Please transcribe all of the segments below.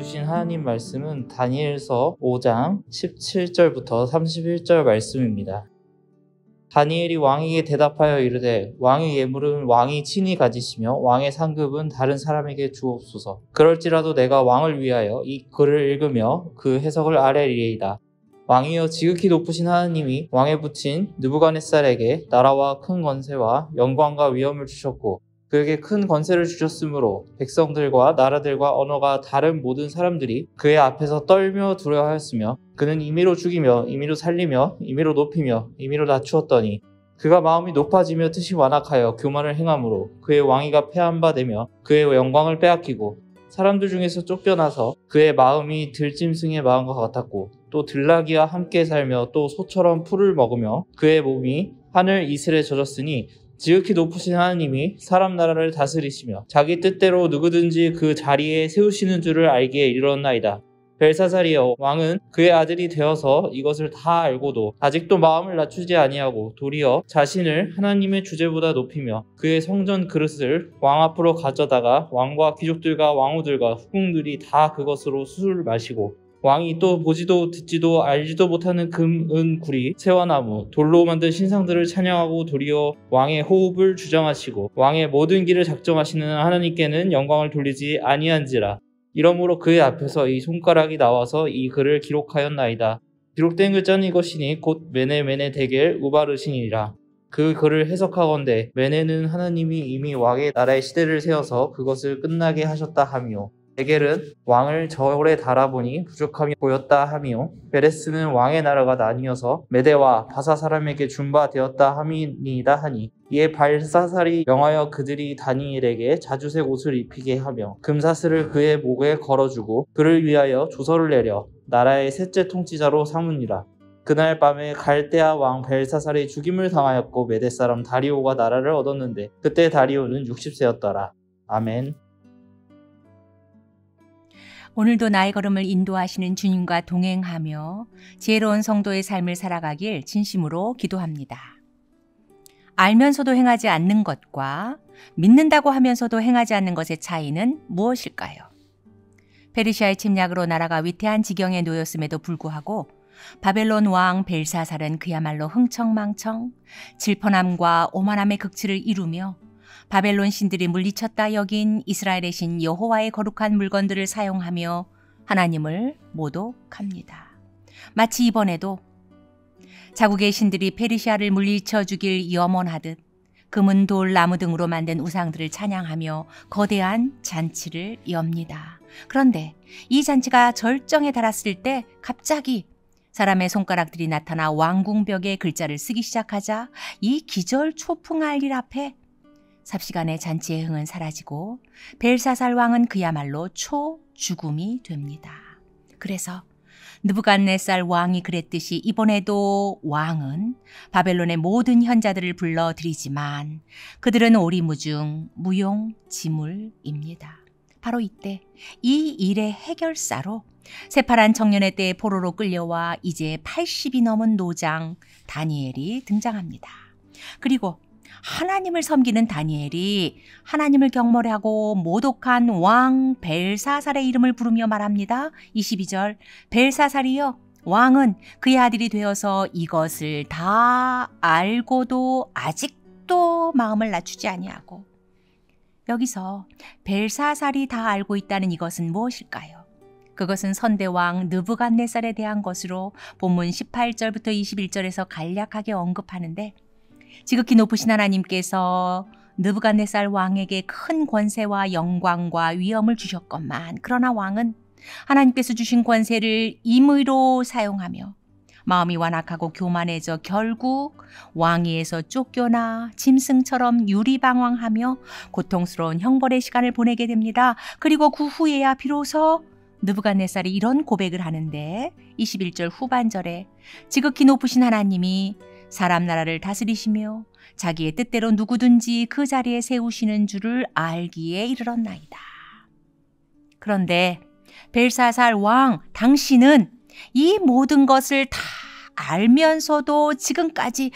주신 하나님 말씀은 다니엘서 5장 17절부터 31절 말씀입니다. 다니엘이 왕에게 대답하여 이르되 왕의 예물은 왕이 친히 가지시며 왕의 상급은 다른 사람에게 주옵소서. 그럴지라도 내가 왕을 위하여 이 글을 읽으며 그 해석을 아뢰리이다. 왕이여 지극히 높으신 하나님이 왕에 붙인 느부갓네살에게 나라와 큰 권세와 영광과 위엄을 주셨고 그에게 큰 권세를 주셨으므로 백성들과 나라들과 언어가 다른 모든 사람들이 그의 앞에서 떨며 두려워하였으며 그는 임의로 죽이며 임의로 살리며 임의로 높이며 임의로 낮추었더니 그가 마음이 높아지며 뜻이 완악하여 교만을 행함으로 그의 왕위가 패한 바 되며 그의 영광을 빼앗기고 사람들 중에서 쫓겨나서 그의 마음이 들짐승의 마음과 같았고 또 들나귀와 함께 살며 또 소처럼 풀을 먹으며 그의 몸이 하늘 이슬에 젖었으니 지극히 높으신 하나님이 사람 나라를 다스리시며 자기 뜻대로 누구든지 그 자리에 세우시는 줄을 알기에 이르렀나이다. 벨사살이여 왕은 그의 아들이 되어서 이것을 다 알고도 아직도 마음을 낮추지 아니하고 도리어 자신을 하나님의 주제보다 높이며 그의 성전 그릇을 왕 앞으로 가져다가 왕과 귀족들과 왕후들과 후궁들이 다 그것으로 술을 마시고 왕이 또 보지도 듣지도 알지도 못하는 금, 은, 구리, 세화나무, 돌로 만든 신상들을 찬양하고 도리어 왕의 호흡을 주장하시고 왕의 모든 길을 작정하시는 하나님께는 영광을 돌리지 아니한지라. 이러므로 그의 앞에서 이 손가락이 나와서 이 글을 기록하였나이다. 기록된 글자는 이것이니 곧 메네 데겔 우바르시니라. 그 글을 해석하건대 메네는 하나님이 이미 왕의 나라의 시대를 세워서 그것을 끝나게 하셨다 하며 데겔은 왕을 저울에 달아보니 부족함이 보였다 하며 베레스는 왕의 나라가 나뉘어서 메대와 바사 사람에게 준바되었다 함이니이다 하니 이에 발사살이 명하여 그들이 다니엘에게 자주색 옷을 입히게 하며 금사슬을 그의 목에 걸어주고 그를 위하여 조서를 내려 나라의 셋째 통치자로 삼으니라. 그날 밤에 갈대아 왕 벨사살이 죽임을 당하였고 메대 사람 다리오가 나라를 얻었는데 그때 다리오는 60세였더라. 아멘. 오늘도 나의 걸음을 인도하시는 주님과 동행하며 지혜로운 성도의 삶을 살아가길 진심으로 기도합니다. 알면서도 행하지 않는 것과 믿는다고 하면서도 행하지 않는 것의 차이는 무엇일까요? 페르시아의 침략으로 나라가 위태한 지경에 놓였음에도 불구하고 바벨론 왕 벨사살은 그야말로 흥청망청 질펀함과 오만함의 극치를 이루며 바벨론 신들이 물리쳤다 여긴 이스라엘의 신 여호와의 거룩한 물건들을 사용하며 하나님을 모독합니다. 마치 이번에도 자국의 신들이 페르시아를 물리쳐 죽일 염원하듯 금은 돌, 나무 등으로 만든 우상들을 찬양하며 거대한 잔치를 엽니다. 그런데 이 잔치가 절정에 달았을 때 갑자기 사람의 손가락들이 나타나 왕궁벽에 글자를 쓰기 시작하자 이 기절초풍할 일 앞에 삽시간에 잔치의 흥은 사라지고 벨사살 왕은 그야말로 초죽음이 됩니다. 그래서 느부갓네살 왕이 그랬듯이 이번에도 왕은 바벨론의 모든 현자들을 불러들이지만 그들은 오리무중 무용지물입니다. 바로 이때 이 일의 해결사로 새파란 청년의 때에 포로로 끌려와 이제 80이 넘은 노장 다니엘이 등장합니다. 그리고 하나님을 섬기는 다니엘이 하나님을 경멸하고 모독한 왕 벨사살의 이름을 부르며 말합니다. 22절 벨사살이여 왕은 그의 아들이 되어서 이것을 다 알고도 아직도 마음을 낮추지 아니하고 여기서 벨사살이 다 알고 있다는 이것은 무엇일까요? 그것은 선대왕 느부갓네살에 대한 것으로 본문 18절부터 21절에서 간략하게 언급하는데 지극히 높으신 하나님께서 느부갓네살 왕에게 큰 권세와 영광과 위엄을 주셨건만 그러나 왕은 하나님께서 주신 권세를 임의로 사용하며 마음이 완악하고 교만해져 결국 왕위에서 쫓겨나 짐승처럼 유리방황하며 고통스러운 형벌의 시간을 보내게 됩니다. 그리고 그 후에야 비로소 느부갓네살이 이런 고백을 하는데 21절 후반절에 지극히 높으신 하나님이 사람 나라를 다스리시며 자기의 뜻대로 누구든지 그 자리에 세우시는 줄을 알기에 이르렀나이다. 그런데 벨사살 왕 당신은 이 모든 것을 다 알면서도 지금까지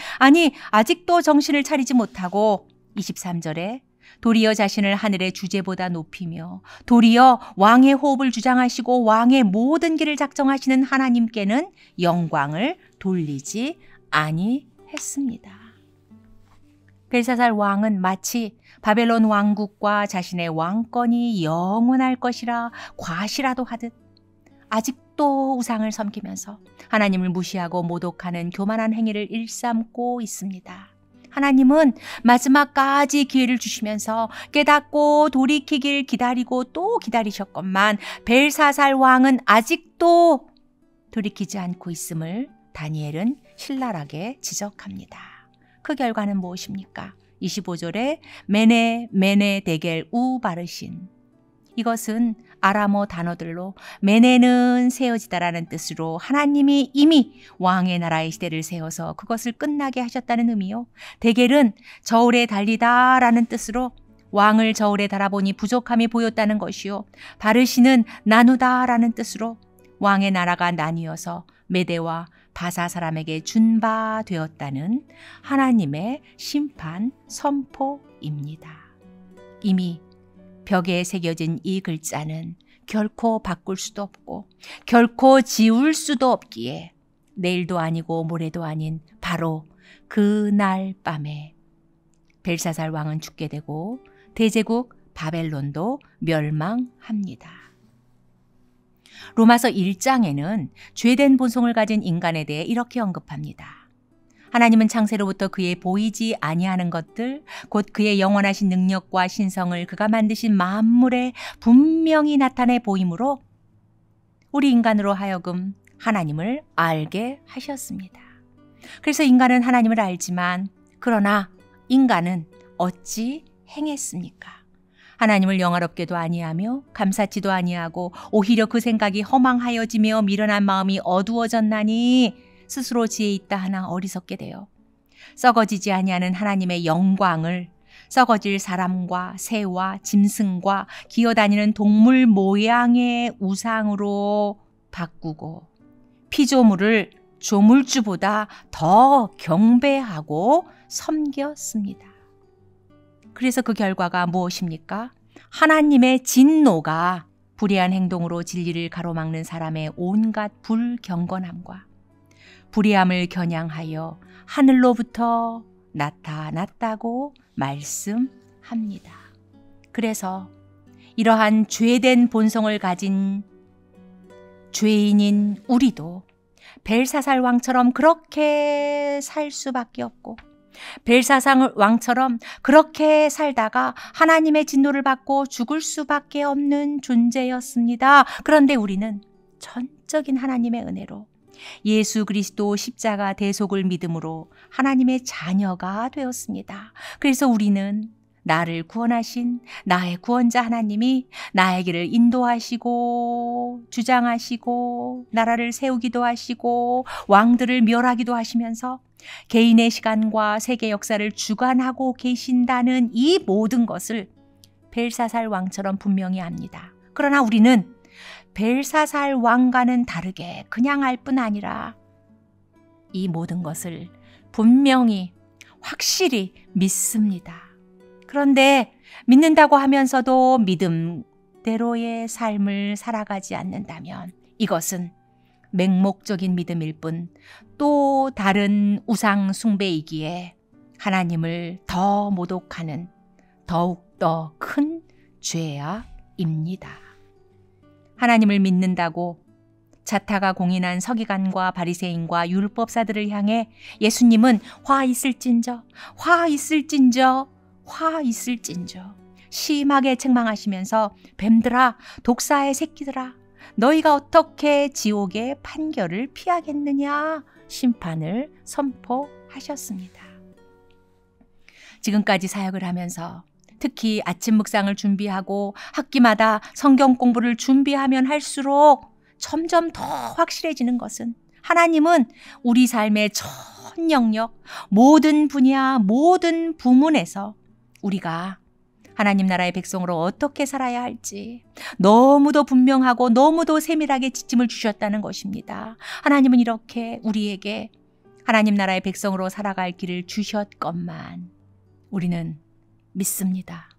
아직도 정신을 차리지 못하고 23절에 도리어 자신을 하늘의 주제보다 높이며 도리어 왕의 호흡을 주장하시고 왕의 모든 길을 작정하시는 하나님께는 영광을 돌리지 아니했습니다. 벨사살 왕은 마치 바벨론 왕국과 자신의 왕권이 영원할 것이라 과시라도 하듯 아직도 우상을 섬기면서 하나님을 무시하고 모독하는 교만한 행위를 일삼고 있습니다. 하나님은 마지막까지 기회를 주시면서 깨닫고 돌이키길 기다리고 또 기다리셨건만 벨사살 왕은 아직도 돌이키지 않고 있음을 다니엘은 신랄하게 지적합니다. 그 결과는 무엇입니까? 25절에 메네 데겔 우바르신, 이것은 아람어 단어들로 메네는 세워지다라는 뜻으로 하나님이 이미 왕의 나라의 시대를 세워서 그것을 끝나게 하셨다는 의미요. 데겔은 저울에 달리다라는 뜻으로 왕을 저울에 달아보니 부족함이 보였다는 것이요. 바르시는 나누다라는 뜻으로 왕의 나라가 나뉘어서 메대와 바사 사람에게 준 바 되었다는 하나님의 심판 선포입니다. 이미 벽에 새겨진 이 글자는 결코 바꿀 수도 없고 결코 지울 수도 없기에 내일도 아니고 모레도 아닌 바로 그날 밤에 벨사살 왕은 죽게 되고 대제국 바벨론도 멸망합니다. 로마서 1장에는 죄된 본성을 가진 인간에 대해 이렇게 언급합니다. 하나님은 창세로부터 그의 보이지 아니하는 것들, 곧 그의 영원하신 능력과 신성을 그가 만드신 만물에 분명히 나타내 보임으로 우리 인간으로 하여금 하나님을 알게 하셨습니다. 그래서 인간은 하나님을 알지만 그러나 인간은 어찌 행했습니까? 하나님을 영화롭게도 아니하며 감사치도 아니하고 오히려 그 생각이 허망하여지며 미련한 마음이 어두워졌나니 스스로 지혜 있다 하나 어리석게 되어 썩어지지 아니하는 하나님의 영광을 썩어질 사람과 새와 짐승과 기어다니는 동물 모양의 우상으로 바꾸고 피조물을 조물주보다 더 경배하고 섬겼습니다. 그래서 그 결과가 무엇입니까? 하나님의 진노가 불의한 행동으로 진리를 가로막는 사람의 온갖 불경건함과 불의함을 겨냥하여 하늘로부터 나타났다고 말씀합니다. 그래서 이러한 죄된 본성을 가진 죄인인 우리도 벨사살 왕처럼 그렇게 살 수밖에 없고 벨사살 왕처럼 그렇게 살다가 하나님의 진노를 받고 죽을 수밖에 없는 존재였습니다. 그런데 우리는 전적인 하나님의 은혜로 예수 그리스도 십자가 대속을 믿음으로 하나님의 자녀가 되었습니다. 그래서 우리는 나를 구원하신 나의 구원자 하나님이 나에게를 인도하시고 주장하시고 나라를 세우기도 하시고 왕들을 멸하기도 하시면서 개인의 시간과 세계 역사를 주관하고 계신다는 이 모든 것을 벨사살 왕처럼 분명히 압니다. 그러나 우리는 벨사살 왕과는 다르게 그냥 알 뿐 아니라 이 모든 것을 분명히 확실히 믿습니다. 그런데 믿는다고 하면서도 믿음대로의 삶을 살아가지 않는다면 이것은 맹목적인 믿음일 뿐 또 다른 우상 숭배이기에 하나님을 더 모독하는 더욱더 큰 죄악입니다. 하나님을 믿는다고 자타가 공인한 서기관과 바리새인과 율법사들을 향해 예수님은 화 있을진저 심하게 책망하시면서 뱀들아 독사의 새끼들아 너희가 어떻게 지옥의 판결을 피하겠느냐 심판을 선포하셨습니다. 지금까지 사역을 하면서 특히 아침 묵상을 준비하고 학기마다 성경 공부를 준비하면 할수록 점점 더 확실해지는 것은 하나님은 우리 삶의 전 영역, 모든 분야, 모든 부문에서 우리가 하나님 나라의 백성으로 어떻게 살아야 할지 너무도 분명하고 너무도 세밀하게 지침을 주셨다는 것입니다. 하나님은 이렇게 우리에게 하나님 나라의 백성으로 살아갈 길을 주셨건만 우리는 믿습니다.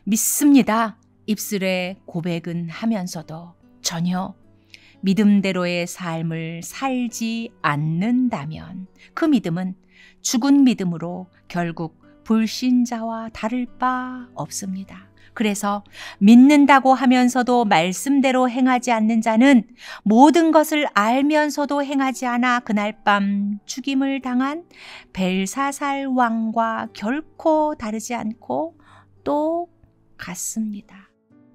믿습니다. 입술에 고백은 하면서도 전혀 믿음대로의 삶을 살지 않는다면 그 믿음은 죽은 믿음으로 결국 불신자와 다를 바 없습니다. 그래서 믿는다고 하면서도 말씀대로 행하지 않는 자는 모든 것을 알면서도 행하지 않아 그날 밤 죽임을 당한 벨사살 왕과 결코 다르지 않고 똑같습니다.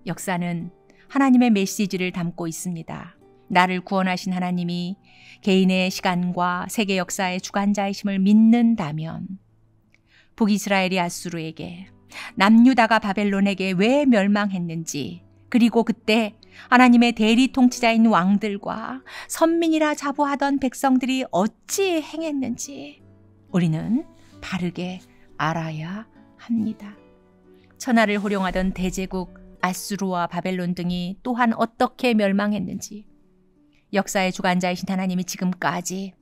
역사는 하나님의 메시지를 담고 있습니다. 나를 구원하신 하나님이 개인의 시간과 세계 역사의 주관자이심을 믿는다면 북이스라엘이 아수르에게, 남유다가 바벨론에게 왜 멸망했는지, 그리고 그때 하나님의 대리 통치자인 왕들과 선민이라 자부하던 백성들이 어찌 행했는지 우리는 바르게 알아야 합니다. 천하를 호령하던 대제국 아수르와 바벨론 등이 또한 어떻게 멸망했는지, 역사의 주관자이신 하나님이 지금까지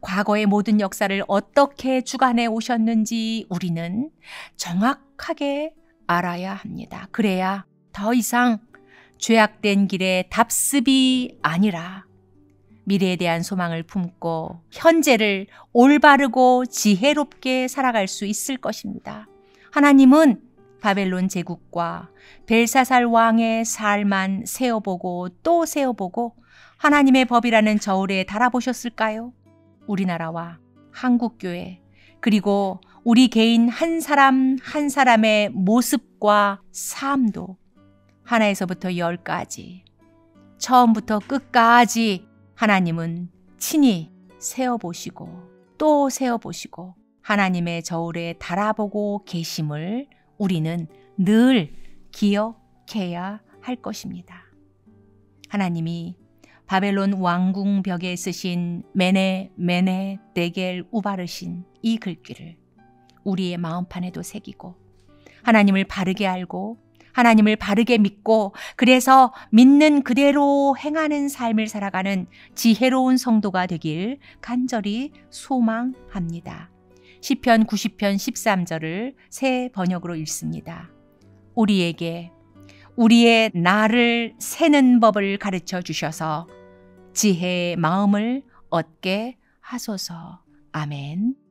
과거의 모든 역사를 어떻게 주관해 오셨는지 우리는 정확하게 알아야 합니다. 그래야 더 이상 죄악된 길의 답습이 아니라 미래에 대한 소망을 품고 현재를 올바르고 지혜롭게 살아갈 수 있을 것입니다. 하나님은 바벨론 제국과 벨사살 왕의 삶만 세어보고 또 세어보고 하나님의 법이라는 저울에 달아보셨을까요? 우리나라와 한국교회, 그리고 우리 개인 한 사람 한 사람의 모습과 삶도 하나에서부터 열까지, 처음부터 끝까지 하나님은 친히 세어보시고 또 세어보시고 하나님의 저울에 달아보고 계심을 우리는 늘 기억해야 할 것입니다. 하나님이 바벨론 왕궁 벽에 쓰신 메네 메네 데겔 우바르신 이 글귀를 우리의 마음판에도 새기고 하나님을 바르게 알고 하나님을 바르게 믿고 그래서 믿는 그대로 행하는 삶을 살아가는 지혜로운 성도가 되길 간절히 소망합니다. 시편 90편 13절을 새 번역으로 읽습니다. 우리에게 우리의 날을 세는 법을 가르쳐 주셔서 지혜의 마음을 얻게 하소서. 아멘.